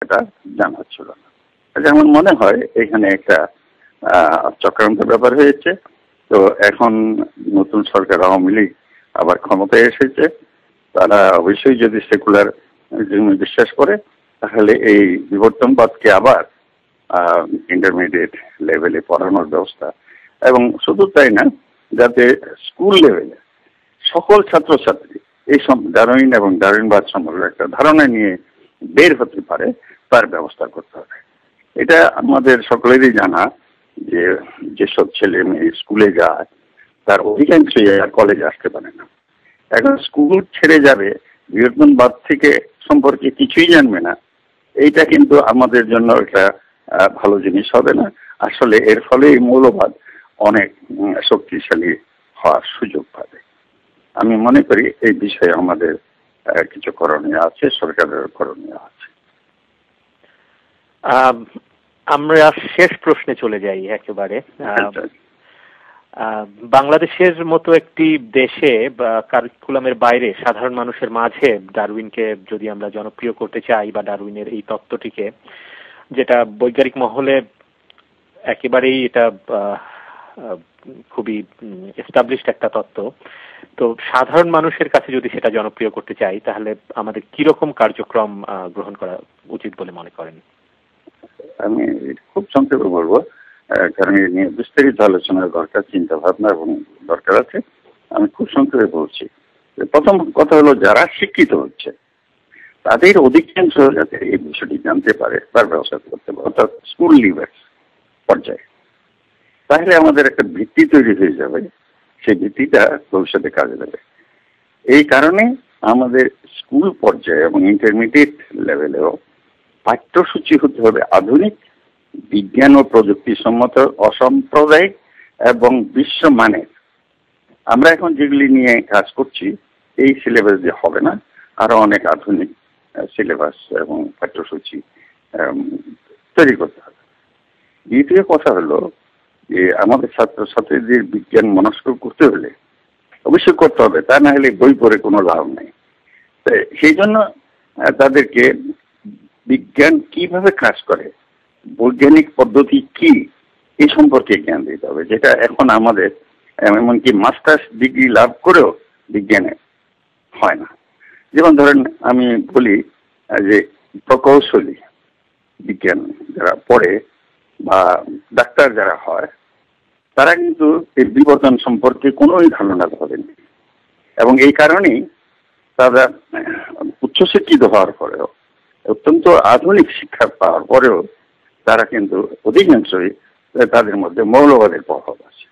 এটা জানা ছিল না। যেমন মনে হয় এখানে একটা চক্রান্ত ব্যাপার হয়েছে। তো এখন নতুন সরকার আওয়ামী লীগ আবার ক্ষমতায় এসেছে, তারা অবশ্যই যদি সেকুলার বিশ্বাস করে তাহলে এই বিবর্তনবাদকে আবার ইন্টারমিডিয়েট লেভেলে পড়ানোর ব্যবস্থা, এবং শুধু তাই না, যাতে স্কুল লেভেলে সকল ছাত্রছাত্রী এই ডারউইন এবং ডারউইনবাদ সম্পর্কে একটা ধারণা নিয়ে বের হতে পারে তার ব্যবস্থা করতে হবে। এটা আমাদের সকলেরই জানা যে যেসব ছেলে মেয়ে স্কুলে যায় তার অধিকাংশই আর কলেজে আসতে পারে না। এখন স্কুল ছেড়ে যাবে, বিবর্তনবাদ থেকে সম্পর্কে কিছুই জানবে না, এইটা কিন্তু আমাদের জন্য একটা ভালো জিনিস হবে না। আসলে এর ফলে এই মৌলবাদ অনেক শক্তিশালী হওয়ার সুযোগ পাবে। আমি মনে করি এই বিষয়ে আমাদের কিছু করণীয় আছে, সরকারের করণীয় আছে। আমরা শেষ প্রশ্নে চলে যাই একেবারে। বাংলাদেশের মতো একটি দেশে কারিকুলামের বাইরে সাধারণ মানুষের মাঝে ডারউইনকে যদি আমরা জনপ্রিয় করতে চাই, বা ডারউইনের এই তত্ত্বটিকে, যেটা বৈজ্ঞানিক মহলে একেবারেই এটা খুবই এস্টাবলিশড একটা তত্ত্ব, তো সাধারণ মানুষের কাছে যদি সেটা জনপ্রিয় করতে চাই তাহলে আমাদের কিরকম কার্যক্রম গ্রহণ করা উচিত বলে মনে করেন? আমি খুব সংক্ষেপে বলবো, কারণ এই নিয়ে বিস্তারিত আলোচনার দরকার, চিন্তা ভাবনা এবং দরকার আছে। আমি খুব সংক্ষেপে বলছি। প্রথম কথা হলো, যারা শিক্ষিত হচ্ছে তাদের অধিকাংশ যাতে এই বিষয়টি জানতে পারে তার ব্যবস্থা করতে পারে, অর্থাৎ স্কুল লেভেল পর্যায়ে, তাহলে আমাদের একটা ভিত্তি তৈরি হয়ে যাবে, সেই ভিত্তিটা ভবিষ্যতে কাজে দেবে। এই কারণে আমাদের স্কুল পর্যায়ে এবং ইন্টারমিডিয়েট লেভেলেও পাঠ্যসূচি হতে হবে আধুনিক, বিজ্ঞান ও প্রযুক্তি সম্মত, অসাম্প্রদায়িক এবং বিশ্বমানের। আমরা এখন যেগুলি নিয়ে কাজ করছি এই সিলেবাস দিয়ে হবে না, আরো অনেক আধুনিক সিলেবাস এবং পাঠ্যসূচি তৈরি করতে হবে। দ্বিতীয় কথা হলো যে আমাদের ছাত্রছাত্রীদের বিজ্ঞান মনস্ক করতে হলে অবশ্যই করতে হবে, তা না হলে বই পড়ে কোনো লাভ নেই। সেই জন্য তাদেরকে বিজ্ঞান কিভাবে কাজ করে, বৈজ্ঞানিক পদ্ধতি কি, এই সম্পর্কে জ্ঞান দিতে হবে, যেটা এখন আমাদের এমনকি মাস্টার্স ডিগ্রি লাভ করেও বিজ্ঞানে হয় না। যেমন ধরেন আমি বলি যে প্রকৌশলী বিজ্ঞান যারা পড়ে বা ডাক্তার যারা হয়, তারা কিন্তু এই বিবর্তন সম্পর্কে কোনোই ধারণা ধরেনি, এবং এই কারণেই তারা উচ্চশিক্ষিত হওয়ার পরেও, অত্যন্ত আধুনিক শিক্ষা পাওয়ার পরেও তারা কিন্তু অধিকাংশই তাদের মধ্যে মৌলবাদের প্রভাব আছে।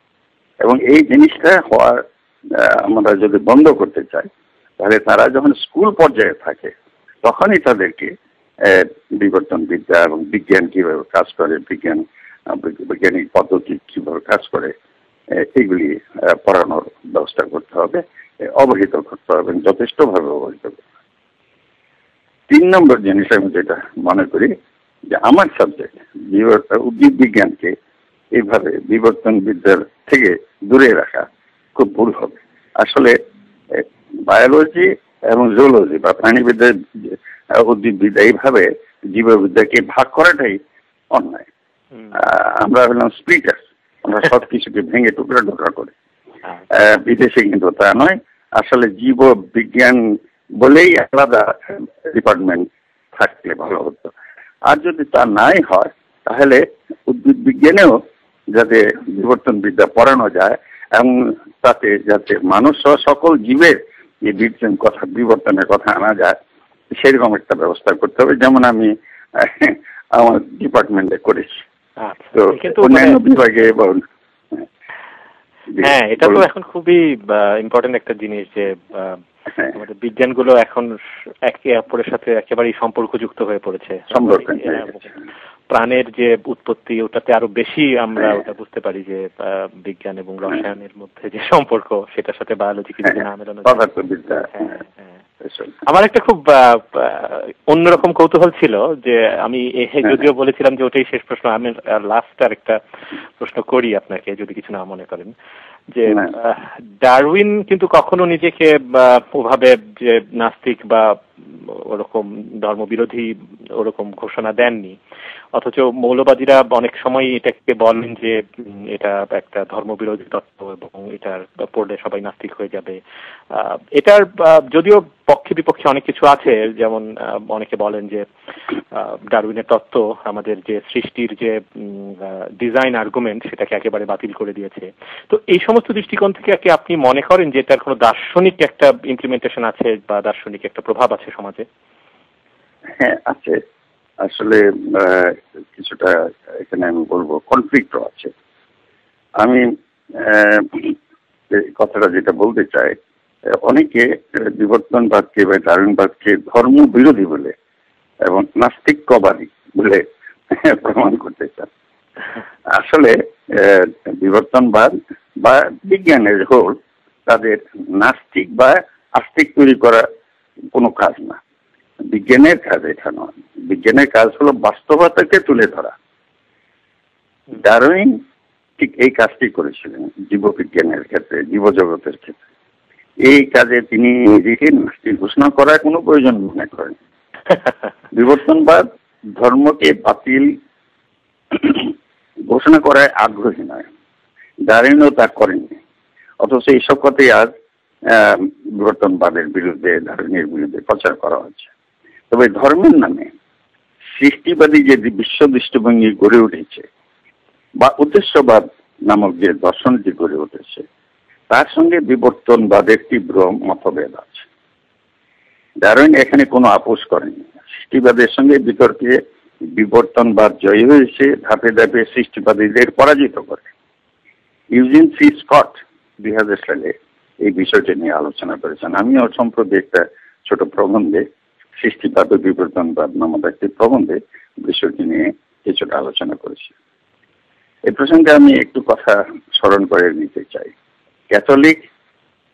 এবং এই জিনিসটা হওয়ার আমরা যদি বন্ধ করতে চাই, তাহলে তারা যখন স্কুল পর্যায়ে থাকে তখনই তাদেরকে বিবর্তন বিদ্যা এবং বিজ্ঞান কিভাবে কাজ করে, বৈজ্ঞানিক পদ্ধতি কিভাবে কাজ করে, এগুলি পড়ানোর ব্যবস্থা করতে হবে, অবহিত করতে হবে, যথেষ্টভাবে অবহিত করতে হবে। 3 নম্বর জিনিস আমি যেটা মনে করি যে আমার সাবজেক্ট উদ্ভিদ বিজ্ঞানকে এইভাবে বিবর্তন বিদ্যার থেকে দূরে রাখা খুব ভুল হবে। আসলে বায়োলজি এবং জুলজি বা প্রাণীবিদ্যা, উদ্ভিদবিদ্যা, এইভাবে জীববিদ্যাকে ভাগ করাটাই অন্যায়। আমরা হলাম স্প্লিটার, আমরা সব কিছুকে ভেঙে টুকরা টুকরা করি। বিদেশে কিন্তু তা নয়। আসলে জীব বিজ্ঞান বলেই আলাদা ডিপার্টমেন্ট থাকলে ভালো হতো। আর যদি তা নাই হয় তাহলে উদ্ভিদ বিজ্ঞানেও যাতে বিবর্তন বিদ্যা পড়ানো যায়, এবং তাতে যাতে মানুষ সহ সকল জীবের এই বিবর্তনের কথা আনা যায়, সেরকম একটা ব্যবস্থা করতে হবে, যেমন আমি আমার ডিপার্টমেন্টে করেছি। তো অন্যান্য বিভাগে হ্যাঁ, এটা তো এখন খুবই ইম্পর্টেন্ট একটা জিনিস যে আমাদের বিজ্ঞানগুলো এখন একে অপরের সাথে একেবারেই সম্পর্কযুক্ত হয়ে পড়েছে। প্রাণের যে উৎপত্তি, ওটাতে আরো বেশি আমরা ওটা বুঝতে পারি যে বিজ্ঞান এবং রসায়নের মধ্যে যে সম্পর্ক, সেটার সাথে বায়োলজিকে যদি না মেলানো যায়। আমার একটা খুব অন্যরকম কৌতূহল ছিল যে আমি যদিও বলেছিলাম যে ওটাই শেষ প্রশ্ন, আমি লাস্ট আর একটা প্রশ্ন করি আপনাকে, যদি কিছু না মনে করেন, যে ডারউইন কিন্তু কখনো নিজেকে ওভাবে যে নাস্তিক বা ওরকম ধর্মবিরোধী ওরকম ঘোষণা দেননি, অথচ মৌলবাদীরা অনেক সময় এটাকে বলেন যে এটা একটা ধর্মবিরোধী তত্ত্ব এবং এটার পড়লে সবাই নাস্তিক হয়ে যাবে। এটার যদিও পক্ষে বিপক্ষে অনেক কিছু আছে, যেমন অনেকে বলেন যে ডারউইনের তত্ত্ব আমাদের যে সৃষ্টির যে ডিজাইন আর্গুমেন্ট সেটাকে একেবারে বাতিল করে দিয়েছে। তো এই সমস্ত দৃষ্টিকোণ থেকে কি আপনি মনে করেন যে এটার কোনো দার্শনিক একটা ইমপ্লিমেন্টেশন আছে বা দার্শনিক একটা প্রভাব আছে সমাজে? হ্যাঁ, আছে। আসলে কিছুটা এখানে আমি বলবো কনফ্লিক্টও আছে। আমি কথাটা যেটা বলতে চাই, অনেকে বিবর্তনবাদকে বা ডারউইনবাদকে ধর্ম বিরোধী বলে এবং নাস্তিক্যবাদী বলে প্রমাণ করতে চান। আসলে বিবর্তনবাদ বা বিজ্ঞানের হোল তাদের নাস্তিক বা আস্তিক তৈরি করা কোনো কাজ না। বিজ্ঞানের কাজ এটা নয়। বিজ্ঞানের কাজ হলো বাস্তবতাকে তুলে ধরা। ডারউইন ঠিক এই কাজটি করেছিলেন জীববিজ্ঞানের ক্ষেত্রে, জীবজগতের ক্ষেত্রে। এই কাজে তিনি নিজেকে নাস্তিক ঘোষণা করার কোনো প্রয়োজন মনে করেন। বিবর্তনবাদ ধর্মকে বাতিল ঘোষণা করায় আগ্রহী নয়, ডারউইনও তা করেননি। অথচ এইসব কথাই আজ বিবর্তনবাদের বিরুদ্ধে, ডারউইনের বিরুদ্ধে প্রচার করা হচ্ছে। তবে ধর্মের নামে সৃষ্টিবাদী যে বিশ্ব দৃষ্টিভঙ্গি গড়ে উঠেছে বা উদ্দেশ্যবাদ নামক যে দর্শনটি গড়ে উঠেছে, তার সঙ্গে বিবর্তনবাদের তীব্র মতভেদ আছে। ডারউইন এখানে কোনো আপোষ করেনি। সৃষ্টিবাদের সঙ্গে বিতর্কে বিবর্তনবাদ জয়ী হয়েছে, ধাপে ধাপে সৃষ্টিবাদীদের পরাজিত করে। ইউজিন সি স্কট 2000 সালে এই বিষয়টি নিয়ে আলোচনা করেছেন। আমিও সম্প্রতি একটা ছোট প্রবন্ধে সৃষ্টিবাদ ও বিবর্তনবাদ নামক একটি প্রবন্ধে বিষয়টি নিয়ে কিছুটা আলোচনা করেছি। এই প্রসঙ্গে আমি একটু কথা স্মরণ করে নিতে চাই। ক্যাথলিক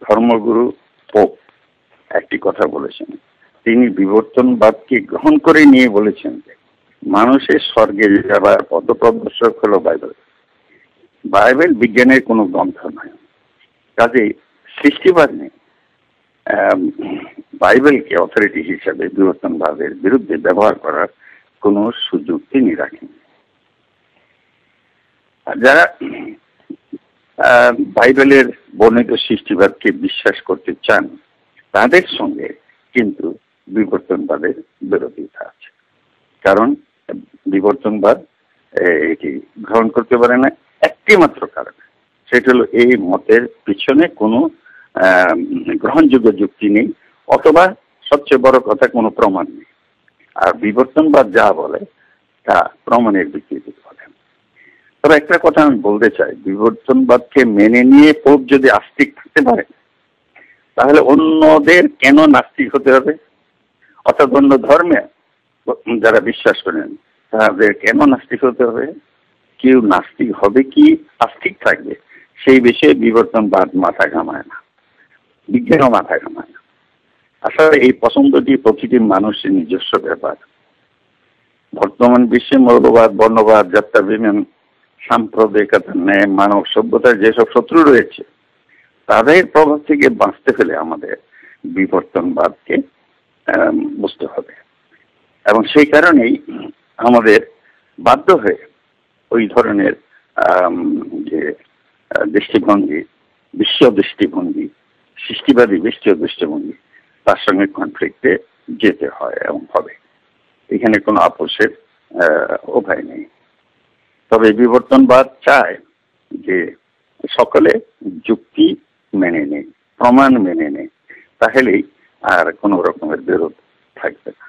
ধর্মগুরু পোপ একটি কথা বলেছেন। তিনি বিবর্তনবাদকে গ্রহণ করে নিয়ে বলেছেন যে মানুষের স্বর্গে যাবার পথপ্রদর্শক হলো বাইবেল। বাইবেল বিজ্ঞানের কোনো গ্রন্থ নয়, কাজেই সৃষ্টিবাদ নেই। বাইবেলকে অথরিটি হিসাবে বিবর্তনবাদের বিরুদ্ধে ব্যবহার করার কোনো সুযোগ তিনি রাখেন। যারা বাইবেলের বর্ণিত সৃষ্টিবাদকে বিশ্বাস করতে চান তাদের সঙ্গে কিন্তু বিবর্তনবাদের বিরোধিতা আছে। কারণ বিবর্তনবাদ এটি গ্রহণ করতে পারে না একটি মাত্র কারণ, সেটা হলো এই মতের পিছনে কোনো গ্রহণযোগ্য যুক্তি নেই, অথবা সবচেয়ে বড় কথা কোনো প্রমাণ নেই। আর বিবর্তনবাদ যা বলে তা প্রমাণের ভিত্তিতে বলে। তবে একটা কথা আমি বলতে চাই, বিবর্তনবাদকে মেনে নিয়ে পোপ যদি আস্তিক থাকতে পারে, তাহলে অন্যদের কেন নাস্তিক হতে হবে? অর্থাৎ অন্য ধর্মে যারা বিশ্বাস করেন তাদের কেন নাস্তিক হতে হবে? কেউ নাস্তিক হবে কি আস্তিক থাকবে সেই বিষয়ে বিবর্তনবাদ মাথা ঘামায় না, বিজ্ঞানও মাথা ঘামায় না। আসলে এই পছন্দটি প্রতিটি মানুষের নিজস্ব ব্যাপার। বর্তমান বিশ্বে মৌলবাদ, বর্ণবাদ, জাত্যাভিমান, সাম্প্রদায়িকতা, ন্যায়, মানব সভ্যতার যেসব শত্রু রয়েছে তাদের প্রভাব থেকে বাঁচতে হলে আমাদের বিবর্তনবাদকে বুঝতে হবে। এবং সেই কারণেই আমাদের বাধ্য হয়ে ওই ধরনের যে দৃষ্টিভঙ্গি, বিশ্ব দৃষ্টিভঙ্গি, সৃষ্টিবাদী বিশ্ব দৃষ্টিভঙ্গি, তার সঙ্গে কনফ্লিক্টে যেতে হয় এবং হবে। এখানে কোনো আপোষের উপায় নেই। তবে বিবর্তনবাদ চায় যে সকলে যুক্তি মেনে নেই, প্রমাণ মেনে নেই, তাহলেই আর কোনো রকমের বিরোধ থাকবে না।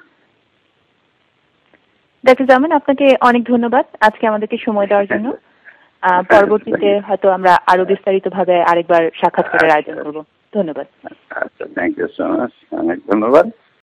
ডক্টর জামান, আপনাকে অনেক ধন্যবাদ আজকে আমাদেরকে সময় দেওয়ার জন্য। পরবর্তীতে হয়তো আমরা আরো বিস্তারিতভাবে আরেকবার সাক্ষাৎকারের আয়োজন করব। ধন্যবাদ। আচ্ছা, থ্যাংক ইউ সো মাচ, অনেক ধন্যবাদ।